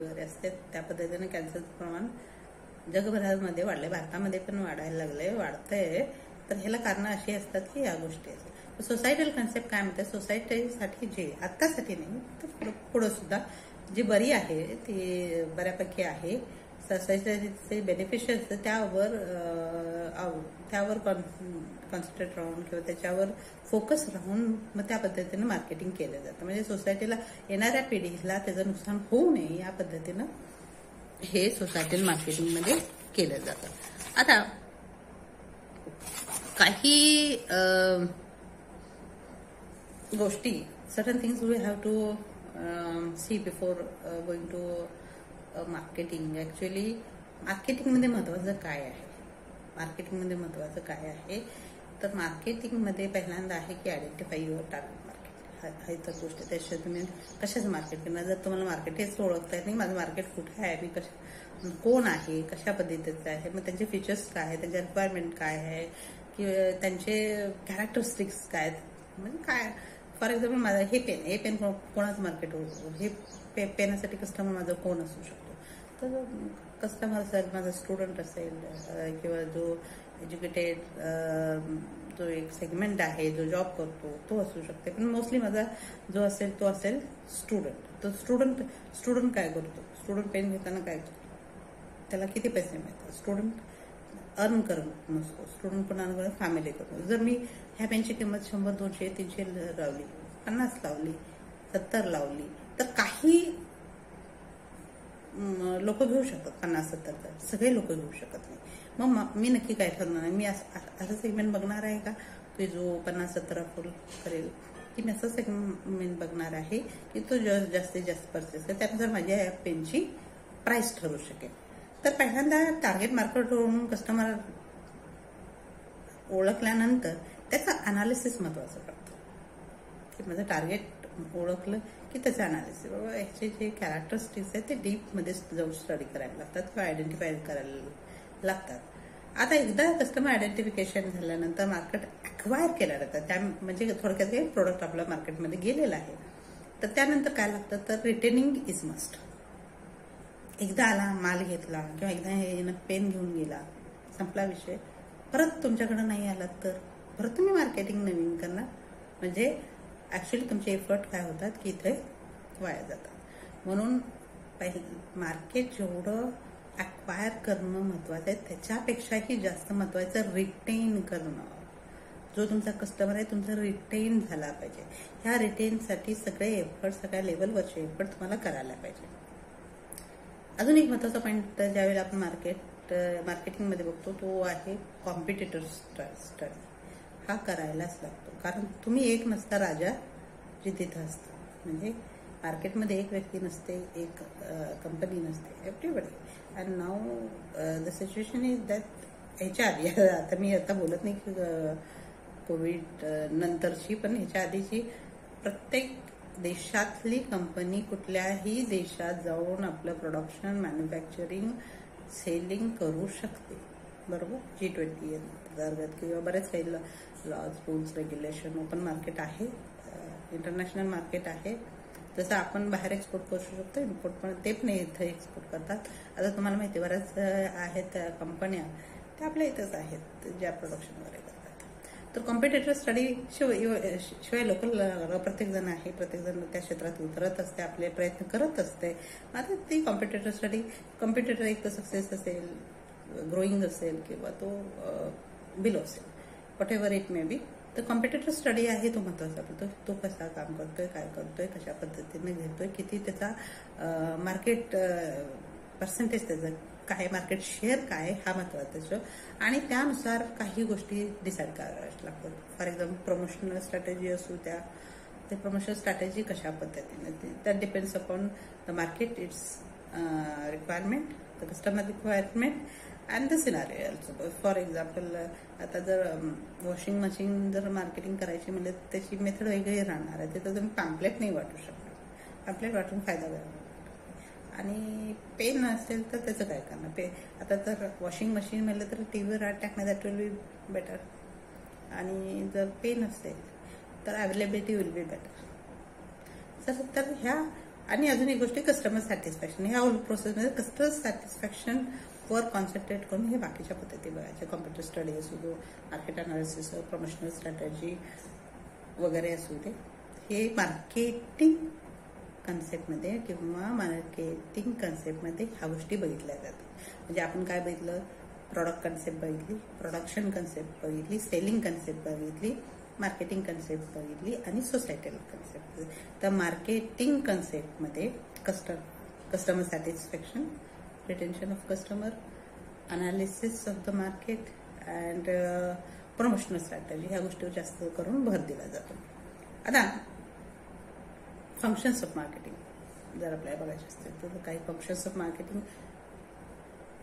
वगैरे असते त्या पद्धतीने कॅन्सरचं प्रमाण जगभरामध्ये वाढलंय, भारतामध्ये पण वाढायला लागलंय, वाढतंय. तर ह्याला कारण अशी असतात की या गोष्टी असतात. सोसायटल कन्सेप्ट काय म्हणते, सोसायटीसाठी जे आत्तासाठी नाही तर पुढं सुद्धा जी बरी आहे ती बऱ्यापैकी आहे, सोसायटीचे बेनिफिशियल असतं त्यावर कॉन्सन्ट्रेट राहून किंवा त्याच्यावर फोकस राहून मग त्या पद्धतीनं मार्केटिंग केलं जातं. म्हणजे सोसायटीला येणाऱ्या पिढीला त्याचं नुकसान होऊ नये या पद्धतीनं हे सोसायटल मार्केटिंगमध्ये केलं जातं. आता काही गोष्टी, certain things we have to see before going to marketing. Actually मार्केटिंगमध्ये महत्वाचं काय आहे, मार्केटिंगमध्ये महत्वाचं काय आहे तर मार्केटिंगमध्ये पहिल्यांदा आहे की आयडेंटिफाय युअर टार्गेट मार्केट. हा इतर गोष्ट. त्याशिवाय तुम्ही कशाचं मार्केट करणार जर तुम्हाला मार्केट हेच ओळखता येत नाही, माझं मार्केट कुठे आहे, मी कोण आहे, कशा पद्धतीचं आहे, मग त्यांचे फीचर्स काय आहे, त्यांच्या रिक्वायरमेंट काय आहे किंवा त्यांचे कॅरेक्टरिस्टिक्स काय आहेत. म्हणजे काय, फॉर एक्झाम्पल माझं हे पेन कोणाचं मार्केट होतं, हे पेनासाठी कस्टमर माझं कोण असू शकतो. तर कस्टमर असेल माझा स्टुडंट असेल किंवा जो एज्युकेटेड जो एक सेगमेंट आहे जो जॉब करतो तो असू शकते, पण मोस्टली माझा जो असेल तो असेल स्टुडंट. तर स्टुडंट काय करतो, स्टुडंट पेन घेताना काय करतो, त्याला किती पैसे मिळतात, स्टुडंट अर्न करत नसतो, स्टुडंट पण अर्न करत फॅमिली करतो. जर मी ह्या पेनची किंमत 100, 200, 300 लावली, 50 लावली, 70 लावली तर काही लोक घेऊ शकतात 50-70, तर सगळे लोक घेऊ शकत नाही. मग मी नक्की काय ठरवणार आहे, मी असं सेगमेंट बघणार आहे का की जो 50-70 अफोर्ड करेल, की मी असं सेगमेंट बघणार आहे की तो जास्तीत जास्त परचेस आहे, त्यानुसार माझ्या या पेनची प्राइस ठरू शकेल. तर पहिल्यांदा टार्गेट मार्केटवरून कस्टमर ओळखल्यानंतर त्याचं अनालिसिस महत्वाचं पडतं. की माझं टार्गेट ओळखलं की त्याचं अनालिसिस, बाबा ह्याचे जे कॅरेक्टरिस्टिक्स आहेत ते डीपमध्ये जाऊन स्टडी करायला लागतात किंवा आयडेंटिफाय करायला लागतात. आता एकदा कस्टमर आयडेंटिफिकेशन झाल्यानंतर मार्केट अक्वायर केलं जातं, त्या म्हणजे थोडक्यात काही प्रोडक्ट आपल्या मार्केटमध्ये गेलेला आहे. तर त्यानंतर काय लागतं तर रिटेनिंग इज मस्ट. एकदा आला, माल घेतला किंवा एकदा पेन घेऊन गेला, संपला विषय. परत तुमच्याकडे नाही आला तर परत तुम्ही मार्केटिंग नवीन करणार. म्हणजे ऍक्च्युअली तुमचे एफर्ट काय होतात की इथे वाया जातात. म्हणून मार्केट जेवढं अक्वायर करणं महत्वाचं आहे त्याच्यापेक्षाही जास्त महत्वाचं रिटेन करणं. जो तुमचा कस्टमर आहे तुमचा रिटेन झाला पाहिजे. ह्या रिटेनसाठी सगळे एफर्ट, सगळ्या लेवलवरचे एफर्ट तुम्हाला करायला पाहिजे. अजून एक महत्वाचा पॉईंट ज्यावेळेला आपण मार्केटिंगमध्ये बघतो तो आहे कॉम्पिटिटर स्टडी. हा करायलाच लागतो, कारण तुम्ही एक नसता राजा जे तिथं असतं. म्हणजे मार्केटमध्ये एक व्यक्ती नसते, एक कंपनी नसते, everybody. And now the situation is that. ह्याच्या आधी आता मी बोलत नाही की कोविड नंतरची, पण ह्याच्या आधीची प्रत्येक देशातली कंपनी कुठल्याही देशात जाऊन आपलं प्रोडक्शन, मॅन्युफॅक्चरिंग, सेलिंग करू शकते, बरोबर. G20 अंतर्गत किंवा बरेच काही laws, rules, regulation, open market आहे, इंटरनॅशनल मार्केट आहे. जसं आपण बाहेर एक्सपोर्ट करू शकतो, इम्पोर्ट पण ते पण इथं एक्सपोर्ट करतात. आता तुम्हाला माहिती आहे बऱ्याच आहेत कंपन्या त्या आपल्या इथंच आहेत ज्या प्रोडक्शन वगैरे करतात. तर कॉम्पिटिटर स्टडी शिवाय लोकल प्रत्येक जण आहे, प्रत्येक जण त्या क्षेत्रात उतरत असते, आपले प्रयत्न करत असते. आता ती कॉम्पिटिटर स्टडी, कॉम्पिटिटर एक तर सक्सेस असेल, ग्रोईंग असेल किंवा तो बिलो असेल, what ever it may be. तर कॉम्पिटिटर स्टडी आहे तो महत्वाचा पडतो. तो कसा काम करतोय, काय करतोय, कशा पद्धतीने घेतोय, किती त्याचा मार्केट पर्सेंटेज, त्याचं काय मार्केट शेअर काय, हा महत्वाचा. आणि त्यानुसार काही गोष्टी डिसाईड कराव्या लागतात. फॉर एक्झाम्पल प्रमोशनल स्ट्रॅटेजी असू द्या, ते प्रमोशनल स्ट्रॅटेजी कशा पद्धतीने, that depends upon the market, it's requirement, the customer requirement and the scenario also. For example आता जर वॉशिंग मशीन जर मार्केटिंग करायची म्हणजे त्याची मेथड वेगळी राहणार आहे. तिथं तुम्ही पॅम्पलेट नाही वाटू शकणार, पॅम्पलेट वाटून फायदा मिळणार. आणि पेन असेल तर त्याचं काय करणार. आता जर वॉशिंग मशीन म्हणलं तर टीव्हीवर ॲड टाकणं, दॅट विल बी बेटर. आणि जर पेन असेल तर अवेलेबिलिटी विल बी बेटर. तर ह्या आणि अजून एक गोष्ट कस्टमर सॅटिस्फॅक्शन. ह्या होल प्रोसेसमध्ये कस्टमर सॅटिस्फॅक्शन वर कॉन्सन्ट्रेट करून हे बाकीच्या पद्धती बघायच्या. कॉम्प्युटर स्टडी असू दे, मार्केट अनालिसिस, प्रमोशनल स्ट्रॅटेजी वगैरे असू दे, हे मार्केटिंग कन्सेप्टमध्ये किंवा मार्केटिंग कन्सेप्टमध्ये ह्या गोष्टी बघितल्या जातात. म्हणजे आपण काय बघितलं, प्रॉडक्ट कन्सेप्ट बघितली, प्रोडक्शन कन्सेप्ट बघितली, सेलिंग कन्सेप्ट बघितली, मार्केटिंग कन्सेप्ट बघितली आणि सोसायटल कन्सेप्ट. तर मार्केटिंग कन्सेप्टमध्ये customer satisfaction, retention of customer, analysis of the market and promotional strategy ह्या गोष्टीवर जास्त करून भर दिला जातो. आता फंक्शन्स ऑफ मार्केटिंग जर आपल्याला बघायचे असतील तर काही फंक्शन्स ऑफ मार्केटिंग.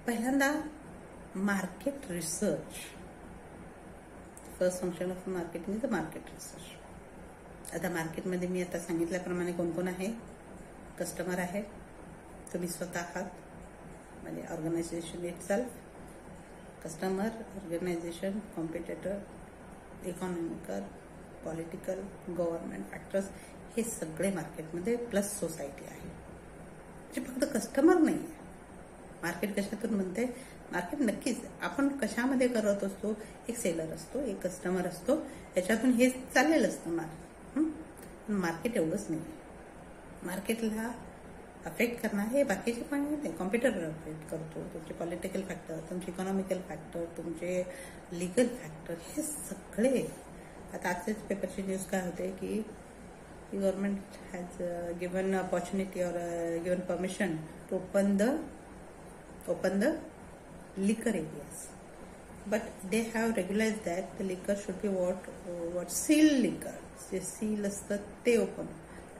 पहिल्यांदा market research. First function of marketing is the market research. आता मार्केटमध्ये मी आता सांगितल्याप्रमाणे कोण कोण आहे, कस्टमर आहे, तुम्ही स्वतः आहात म्हणजे organisation itself, customer, organisation, competitor, economical, political, government factors हे सगळे मार्केटमध्ये प्लस सोसायटी आहे. म्हणजे फक्त कस्टमर नाही आहे. मार्केट कशातून म्हणते, मार्केट नक्कीच आपण कशामध्ये करत असतो, एक सेलर असतो, एक कस्टमर असतो, याच्यातून हे चाललेलं असतं मार्केट एवढंच नाही. मार्केटला अफेक्ट करणार हे बाकीचे पण नाही, कॉम्प्युटर अफेक्ट करतो, तुमचे पॉलिटिकल फॅक्टर, तुमचे इकॉनॉमिकल फॅक्टर, तुमचे लिगल फॅक्टर, हे सगळे. आता आजच्याच पेपरची न्यूज काय होते की government has given opportunity or given permission to open the liquor areas, but they have regularized that the liquor should be what seal liquor. जे सील असतं ते ओपन.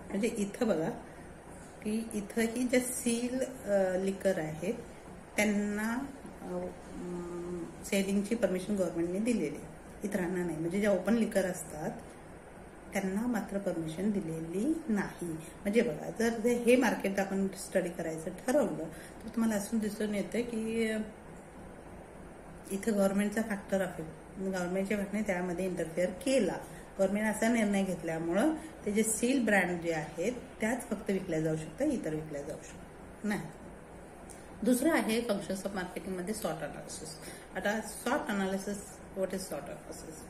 म्हणजे इथं बघा की इथं ही जे सील लिकर आहेत त्यांना सेलिंगची परमिशन गव्हर्नमेंटने दिलेली, इतरांना नाही. म्हणजे ज्या ओपन लिकर असतात त्यांना मात्र परमिशन दिलेली नाही. म्हणजे बघा, जर हे मार्केट आपण स्टडी करायचं ठरवलं तर तुम्हाला असं दिसून येतं की इथं गव्हर्नमेंटचा फॅक्टर आहे. गव्हर्नमेंटच्या फॅक्टरने त्यामध्ये इंटरफेअर केला. गव्हर्नमेंट असा निर्णय घेतल्यामुळं ते जे सील ब्रँड जे आहेत त्याच फक्त विकल्या जाऊ शकतात, इतर विकल्या जाऊ शकतात नाही. दुसरं आहे फंक्शन्स ऑफ मार्केटिंगमध्ये सॉर्ट अनालिसिस. आता SWOT analysis, what is SWOT analysis?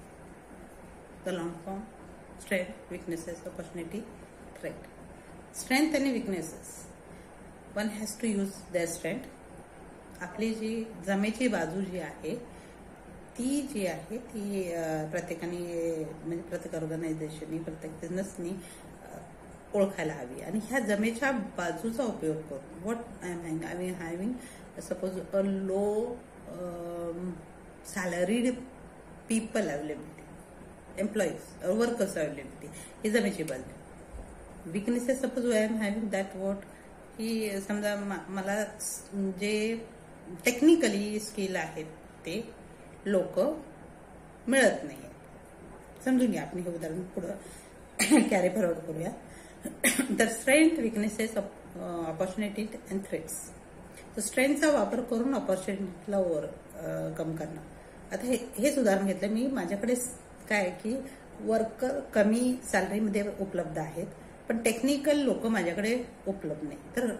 The long form, strength, weaknesses, opportunity, threat. Strength आणि weaknesses, one has to use their strength. आपली जी जमेची बाजू जी आहे ती जी आहे ती प्रत्येकाने म्हणजे प्रत्येक ऑर्गनायझेशननी, प्रत्येक बिझनेसनी ओळखायला हवी. आणि ह्या जमेच्या बाजूचा उपयोग करून what I am having suppose a low salaried people availability, employees, workers availability, ही जमेची बाजू. Weaknesses suppose I am having that what की समजा मला जे टेक्निकली स्किल आहेत ते लोक मिळत नाही. समजून घ्या, आपण हे उदाहरण पुढं कॅरी फॉरवर्ड करूया. तर strength, weaknesses, opportunity and threats. तर स्ट्रेंथचा वापर करून ऑपॉर्च्युनिटीला ओव्हरकम करणं. आता हेच उदाहरण घेतलं मी. माझ्याकडे काय की वर्कर कमी सॅलरीमध्ये उपलब्ध आहेत पण टेक्निकल लोक माझ्याकडे उपलब्ध नाही. तर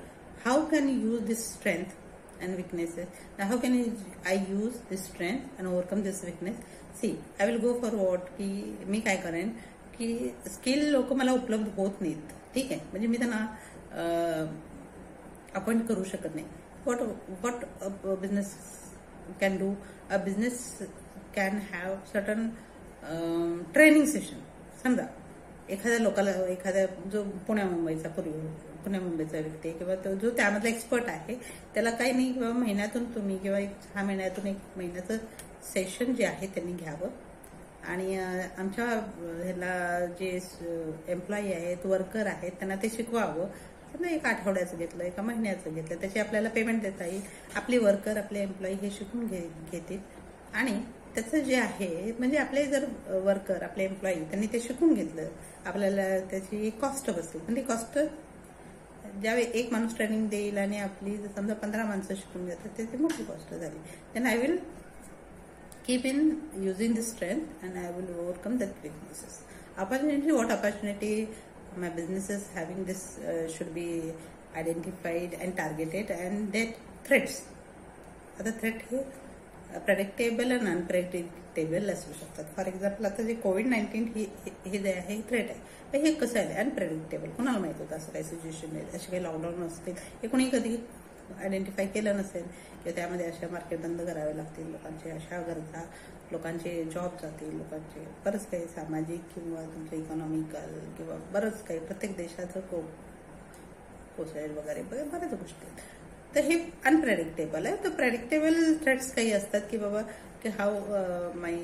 how can you use this strength and weaknesses? Now how can I use this strength and overcome this weakness? See, I will go for what की मी काय करेन की स्किल लोक मला उपलब्ध होत नाहीत, ठीक आहे, म्हणजे मी त्यांना अपॉइंट करू शकत नाही. what business can do? A business can have certain training session. समजा एखाद्या लोकाला, एखाद्या जो पुण्या मुंबईचा व्यक्ती किंवा जो त्यामधला एक्सपर्ट आहे त्याला काही नाही, किंवा महिन्यातून तुम्ही किंवा 6 महिन्यातून 1 महिन्याचं सेशन जे आहे त्यांनी घ्यावं. आणि आमच्या ह्याला जे एम्प्लॉई आहेत, वर्कर आहेत, त्यांना ते शिकवावं. समजा 1 आठवड्याचं घेतलं, 1 महिन्याचं घेतलं, त्याची आपल्याला पेमेंट देता येईल. आपले वर्कर, आपले एम्प्लॉई हे शिकून घेतील आणि त्याचं जे आहे म्हणजे आपले जर वर्कर, आपले एम्प्लॉई त्यांनी ते शिकून घेतलं, आपल्याला त्याची कॉस्ट बसेल. पण ती कॉस्ट ज्यावेळी 1 माणूस ट्रेनिंग देईल आणि आपली समजा 15 माणसं शिकून घेतात, त्याची मोठी कॉस्ट झाली. Then I will keep in using this strength and I will overcome that weaknesses. Opportunity, what opportunity? my business is having this should be identified and targeted, and that threats. आता threat हे predictable आणि unpredictable असू शकतात. For example आता जे कोविड-19 हे जे आहे थ्रेट आहे, तर हे कसं आहे अनप्रेडिक्टेबल. कोणाला माहित होतं असं काही सिच्युएशन नाही, असे काही लॉकडाऊन असतील हे कोणी कधी आयडेंटिफाय केलं नसेल किंवा त्यामध्ये अशा मार्केट बंद करावे लागतील, लोकांचे अशा गरजा, लोकांचे जॉब जातील, लोकांचे बरंच काही सामाजिक किंवा तुमचं इकॉनॉमिकल किंवा बरंच काही प्रत्येक देशाचं कोसाईल वगैरे बऱ्याच गोष्टी आहेत. तर हे अनप्रेडिक्टेबल आहे. तर प्रेडिक्टेबल थ्रेट्स काही असतात की बाबा की how my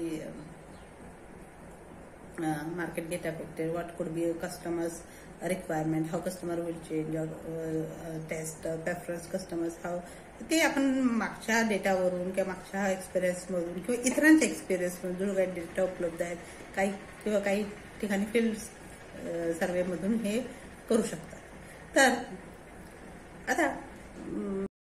market get affected, what could be a customer's requirement, how customer will change or test preference customers, how ते आपण मागच्या डेटावरून किंवा मागच्या एक्सपिरियन्समधून किंवा इतरांच्या एक्सपिरियन्समधून जो काही डेटा उपलब्ध आहेत काही किंवा काही ठिकाणी फील्ड सर्वेमधून हे करू शकतात. तर आता